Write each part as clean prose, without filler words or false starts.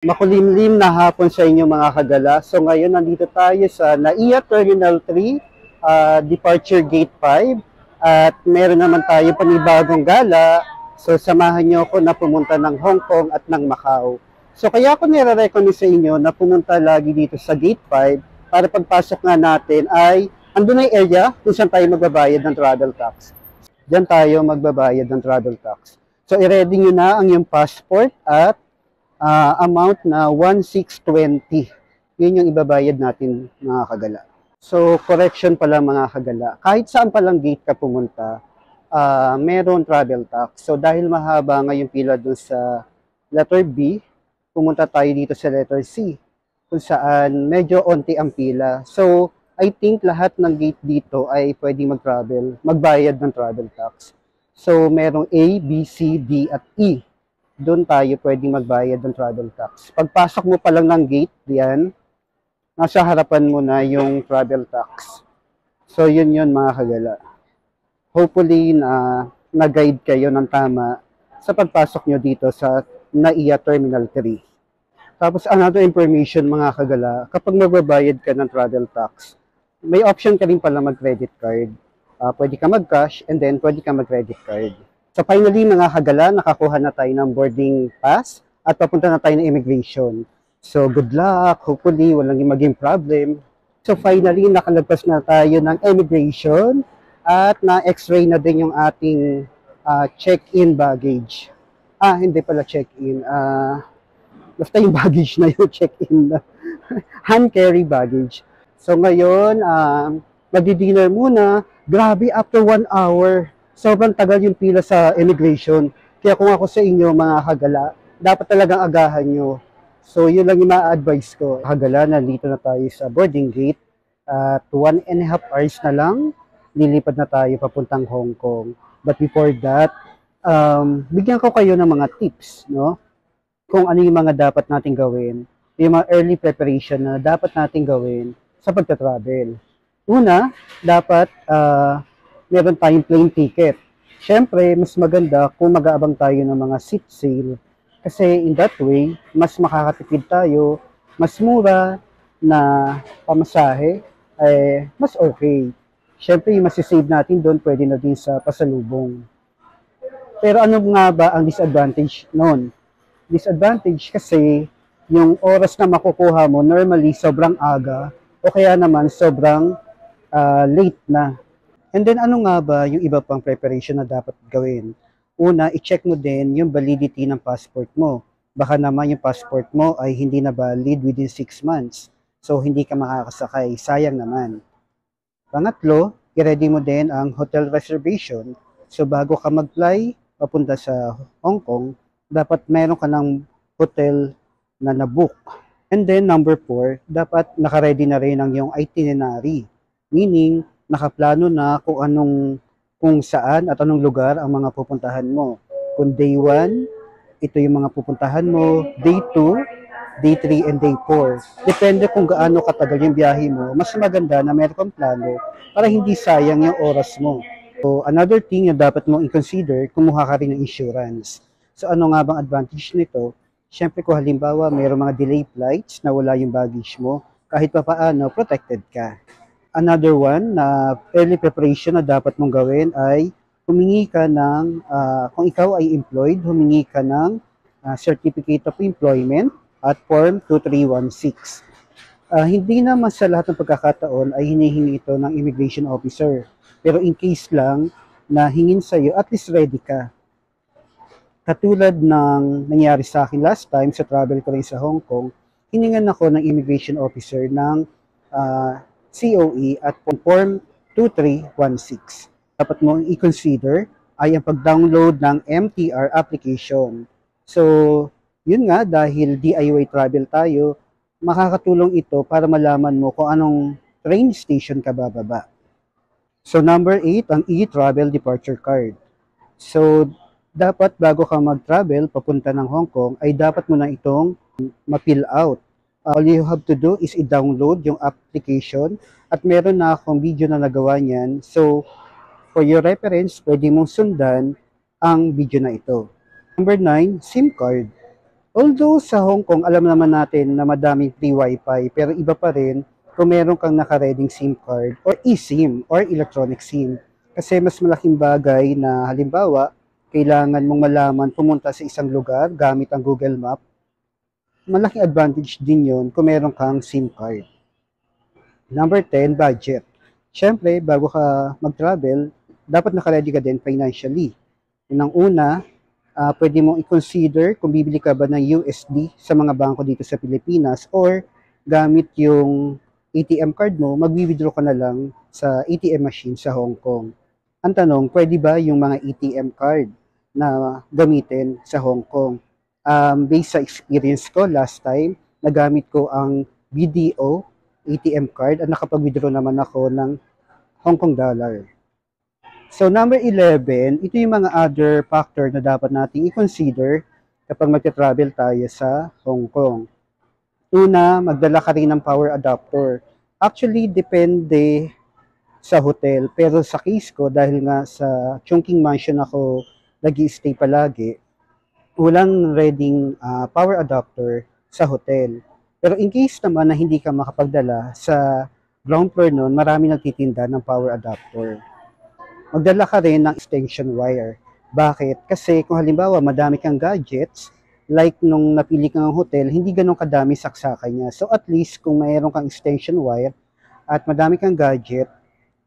Makulimlim na hapon sa inyo mga kagala. So ngayon nandito tayo sa NAIA Terminal 3, Departure Gate 5. At meron naman tayo panibagong gala. So samahan nyo ako na pumunta ng Hong Kong at ng Macau. So kaya ako nire-recommend sa inyo na pumunta lagi dito sa Gate 5 para pagpasok nga natin ay andun na yung area kung saan tayo magbabayad ng travel tax. Diyan tayo magbabayad ng travel tax. So i-ready nyo na ang iyong passport at amount na 1,620. Yun yung ibabayad natin mga kagala. So, correction pala mga kagala. Kahit saan palang gate ka pumunta, meron travel tax. So, dahil mahaba nga yung pila dun sa letter B, pumunta tayo dito sa letter C, kung saan medyo onti ang pila. So, I think lahat ng gate dito ay pwedeng magbayad ng travel tax. So, merong A, B, C, D, at E. Doon tayo pwedeng magbayad ng travel tax. Pagpasok mo pa lang ng gate, diyan, nasa harapan mo na yung travel tax. So, yun mga kagala. Hopefully, na-guide kayo ng tama sa pagpasok nyo dito sa NAIA Terminal 3. Tapos, another information mga kagala, kapag magbabayad ka ng travel tax, may option ka rin pala mag-credit card. Pwede ka mag-cash and then pwede ka mag-credit card. So finally mga kagala, nakakuha na tayo ng boarding pass at papunta na tayo ng immigration. So good luck, hopefully walang maging problem. So finally, nakalagpas na tayo ng immigration at na-x-ray na din yung ating check-in baggage. Hindi pala check-in. Basta yung baggage na yung check-in na. Hand carry baggage. So ngayon, magdi-dinner muna. Grabe, after 1 hour. Sobrang tagal yung pila sa immigration. Kaya kung ako sa inyo, mga kagala, dapat talagang agahan nyo. So, yun lang yung ma-advise ko. Kagala, nandito na tayo sa boarding gate. At 1.5 hours na lang, lilipad na tayo papuntang Hong Kong. But before that, bigyan ko kayo ng mga tips, no? Kung ano yung mga dapat natin gawin. Yung mga early preparation na dapat natin gawin sa pagta-travel. Una, dapat meron tayong plane ticket. Siyempre, mas maganda kung mag-aabang tayo ng mga seat sale. Kasi in that way, mas makakatipid tayo, mas mura na pamasahe, mas okay. Siyempre, yung masisave natin doon, pwede na din sa pasalubong. Pero ano nga ba ang disadvantage noon? Disadvantage kasi yung oras na makukuha mo, normally sobrang aga, o kaya naman sobrang late na. And then ano nga ba yung iba pang preparation na dapat gawin? Una, i-check mo din yung validity ng passport mo. Baka naman yung passport mo ay hindi na valid within 6 months. So hindi ka makakasakay, sayang naman. Pangatlo, i-ready mo din ang hotel reservation. So bago ka mag-fly papunta sa Hong Kong, dapat meron ka ng hotel na nabook. And then number 4, dapat naka-ready na rin ang yung itinerary. Meaning, nakaplano na kung saan at anong lugar ang mga pupuntahan mo. Kung day 1, ito yung mga pupuntahan mo. Day 2, day 3, and day 4. Depende kung gaano katagal yung biyahe mo. Mas maganda na meron kang plano para hindi sayang yung oras mo. So, another thing na dapat mong i-consider, kumuha ka rin ng insurance. So, ano nga bang advantage nito? Siyempre, kung halimbawa, mayroong mga delay flights na wala yung baggage mo, kahit pa paano, protected ka. Another one na early preparation na dapat mong gawin ay humingi ka ng, kung ikaw ay employed, humingi ka ng Certificate of Employment at Form 2316. Hindi naman sa lahat ng pagkakataon ay hinihingi ito ng immigration officer. Pero in case lang na hingin sa'yo, at least ready ka. Katulad ng nangyari sa akin last time sa travel ko rin sa Hong Kong, hiningan ako ng immigration officer ng COE at Form 2316. Dapat mong i-consider ay ang pag-download ng MTR application. So, yun nga, dahil DIY travel tayo, makakatulong ito para malaman mo kung anong train station ka bababa. So, number 8, ang e-travel departure card. So, dapat bago ka mag-travel papunta ng Hong Kong, ay dapat mo na itong ma-fill out. All you have to do is i-download yung application at meron na akong video na nagawa niyan. So, for your reference, pwede mong sundan ang video na ito. Number 9, SIM card. Although sa Hong Kong, alam naman natin na madaming free wifi, pero iba pa rin kung meron kang nakareding SIM card or eSIM or electronic SIM. Kasi mas malaking bagay na halimbawa, kailangan mong malaman pumunta sa isang lugar gamit ang Google Map. Malaking advantage din yon kung meron kang SIM card. Number 10, budget. Siyempre, bago ka mag-travel, dapat nakaready ka din financially. Unang una, pwede mong i-consider kung bibili ka ba ng USD sa mga bangko dito sa Pilipinas or gamit yung ATM card mo, mag-withdraw ka na lang sa ATM machine sa Hong Kong. Ang tanong, pwede ba yung mga ATM card na gamitin sa Hong Kong? Based sa experience ko last time, nagamit ko ang BDO ATM card at nakapag-withdraw naman ako ng Hong Kong dollar. So number 11, ito yung mga other factor na dapat nating i-consider kapag magta-travel tayo sa Hong Kong. Una, magdala ka rin ng power adapter. Actually, depende sa hotel. Pero sa case ko, dahil nga sa Chungking Mansion ako nag-i-stay palagi, walang reading power adapter sa hotel. Pero in case naman na hindi ka makapagdala, sa ground floor nun, marami nagtitinda ng power adapter. Magdala ka rin ng extension wire. Bakit? Kasi kung halimbawa madami kang gadgets, like nung napili kang hotel, hindi ganun kadami saksakan niya. So at least kung mayroon kang extension wire at madami kang gadget,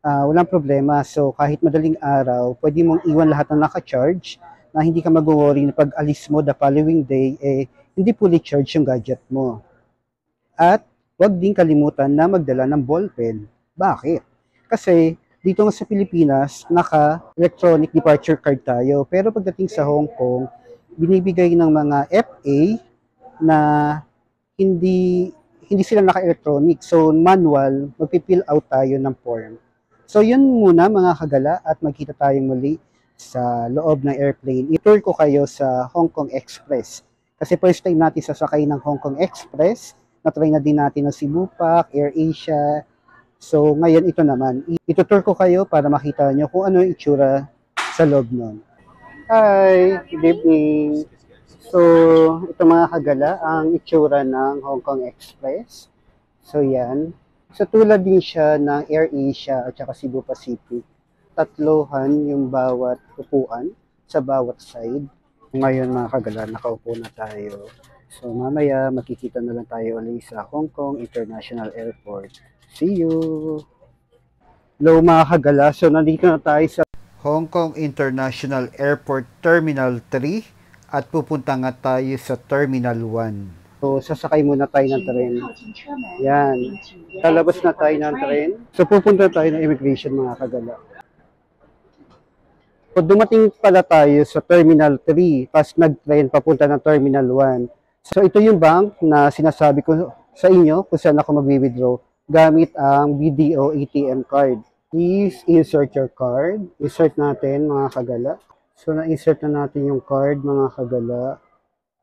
walang problema. So kahit madaling araw, pwede mong iwan lahat ng naka-charge na hindi ka mag-worry na pag alis mo the following day, hindi fully charge yung gadget mo. At huwag din kalimutan na magdala ng ballpen. Bakit? Kasi dito nga sa Pilipinas, naka-electronic departure card tayo. Pero pagdating sa Hong Kong, binibigay ng mga FA na hindi sila naka-electronic. So, manual, magpipill out tayo ng form. So, yun muna mga kagala at magkita tayong muli sa loob ng airplane. I-tour ko kayo sa Hong Kong Express. Kasi first time natin sasakay ng Hong Kong Express. Na-try na din natin ng Cebu Pac, AirAsia. So, ngayon ito naman. Itutur ko kayo para makita nyo kung ano yung itsura sa loob nun. Hi! Good evening! So, ito mga kagala, ang itsura ng Hong Kong Express. So, yan. So, tulad din siya ng AirAsia at saka Cebu Pacific. Tatlohan yung bawat upuan sa bawat side. Ngayon mga kagala, nakaupo na tayo. So, mamaya makikita na lang tayo ulit sa Hong Kong International Airport. See you! Hello mga kagala, so nandito na tayo sa Hong Kong International Airport Terminal 3 at pupunta nga tayo sa Terminal 1. So sasakay muna tayo ng tren. Yan, lalabas na tayo ng tren. So pupunta tayo ng immigration mga kagala. So dumating pala tayo sa Terminal 3, tapos nag-train papunta ng Terminal 1. So ito yung bank na sinasabi ko sa inyo kung saan ako mag-withdraw gamit ang BDO ATM card. Please insert your card. Insert natin mga kagala. So na-insert na natin yung card mga kagala.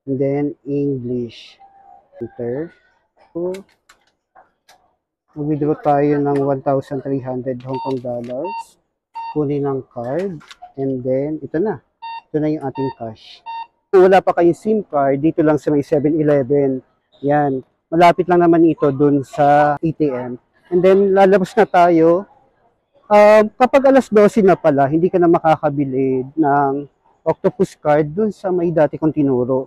And then English. Enter. So, mag-withdraw tayo ng 1,300 Hong Kong dollars. Kunin ang card. And then ito na. Ito na yung ating cash. Kung wala pa kayong SIM card, dito lang sa may 7-Eleven. Yan. Malapit lang naman ito dun sa ATM. And then, lalabas na tayo. Kapag alas 12 na pala, hindi ka na makakabili ng octopus card dun sa may dati kong tinuro.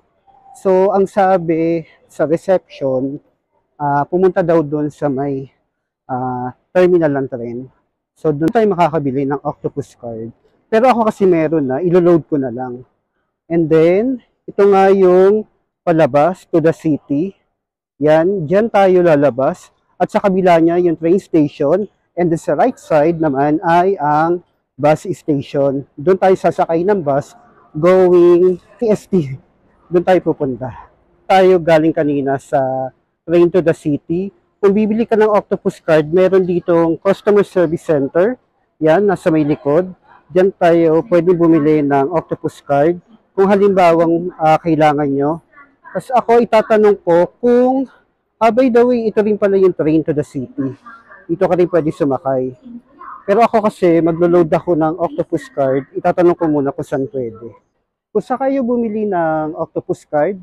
So, ang sabi sa reception, pumunta daw dun sa may terminal ng tren. So, dun tayo makakabili ng octopus card. Pero ako kasi meron na, ilo-load ko na lang. And then, ito nga yung palabas to the city. Yan, dyan tayo lalabas. At sa kabila niya, yung train station. And then sa right side naman ay ang bus station. Doon tayo sasakay ng bus going PST. Doon tayo pupunta. Tayo galing kanina sa train to the city. Kung bibili ka ng octopus card, meron ditong customer service center. Yan, nasa may likod. Diyan tayo pwede bumili ng octopus card. Kung halimbawang kailangan nyo. Tapos ako itatanong ko kung, by the way, ito rin pala yung train to the city. Dito ka rin pwede sumakay. Pero ako kasi, maglo-load ako ng octopus card, itatanong ko muna kung saan pwede. Kung sa kayo bumili ng octopus card,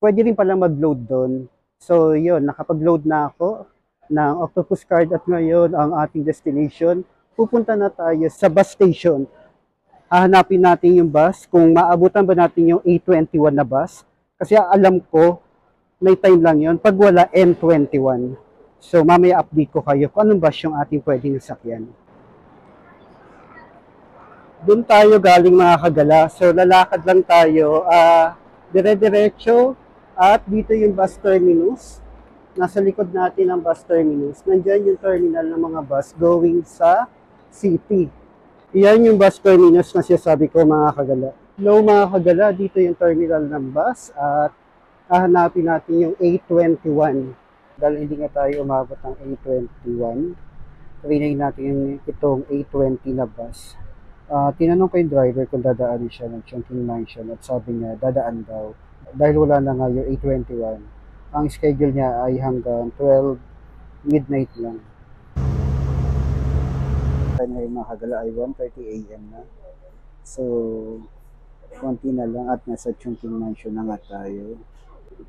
Pwede rin palang mag-load doon. So yun, nakapag-load na ako ng Octopus card at ngayon ang ating destination. Pupunta na tayo sa bus station. Hahanapin natin yung bus, kung maabutan ba natin yung A21 na bus. Kasi alam ko, may time lang yun. Pag wala, N21. So mamaya update ko kayo kung anong bus yung ating pwedeng sakyan. Doon tayo galing mga kagala. So lalakad lang tayo. Dire-diretso. At dito yung bus terminus. Nasa likod natin ang bus terminus. Nandyan yung terminal ng mga bus going sa city. Iyan yung bus terminus na sinasabi ko mga kagala. Hello mga kagala, dito yung terminal ng bus at hahanapin natin yung A21. Dahil hindi nga tayo umabot ng A21, trinay natin itong A20 na bus. Tinanong ko yung driver kung dadaan siya ng Chongqing Mansion at sabi niya dadaan daw. Dahil wala na nga yung A21, ang schedule niya ay hanggang 12 midnight lang. Ngayon mga kagala ay 1:30 AM na. So, konti na lang at nasa Chongqing Mansion na nga tayo.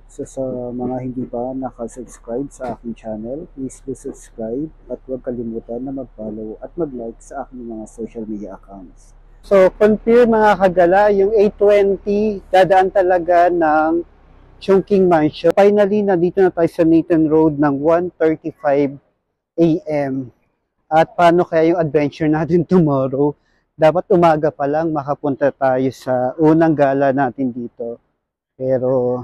So, sa mga hindi pa nakasubscribe sa aking channel, please do subscribe at huwag kalimutan na mag-follow at mag-like sa aking mga social media accounts. So, confirm mga kagala, yung A20 dadaan talaga ng Chongqing Mansion. Finally, nandito na tayo sa Nathan Road ng 1:35 AM. At paano kaya yung adventure natin tomorrow? Dapat umaga pa lang makapunta tayo sa unang gala natin dito. Pero,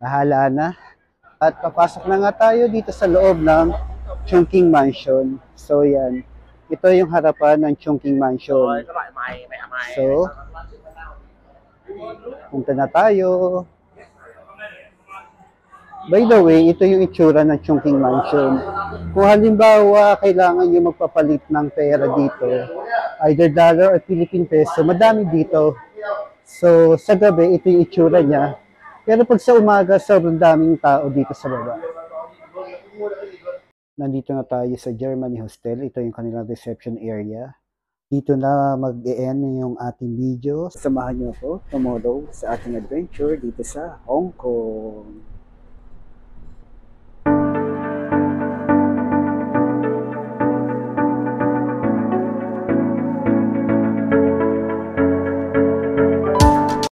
bahala na. At papasok na nga tayo dito sa loob ng Chongqing Mansion. So, yan. Ito yung harapan ng Chongqing Mansion. So, punta na tayo. By the way, ito yung itsura ng Chongqing Mansion. Kung halimbawa, kailangan nyo magpapalit ng pera dito, either dollar or Philippine peso, madami dito. So, sa gabi, ito yung itsura niya. Pero pag sa umaga, sobrang daming tao dito sa baba. Nandito na tayo sa Germany Hostel. Ito yung kanilang reception area. Dito na mag-e-end yung ating video. Samahan niyo ako tomorrow sa ating adventure dito sa Hong Kong.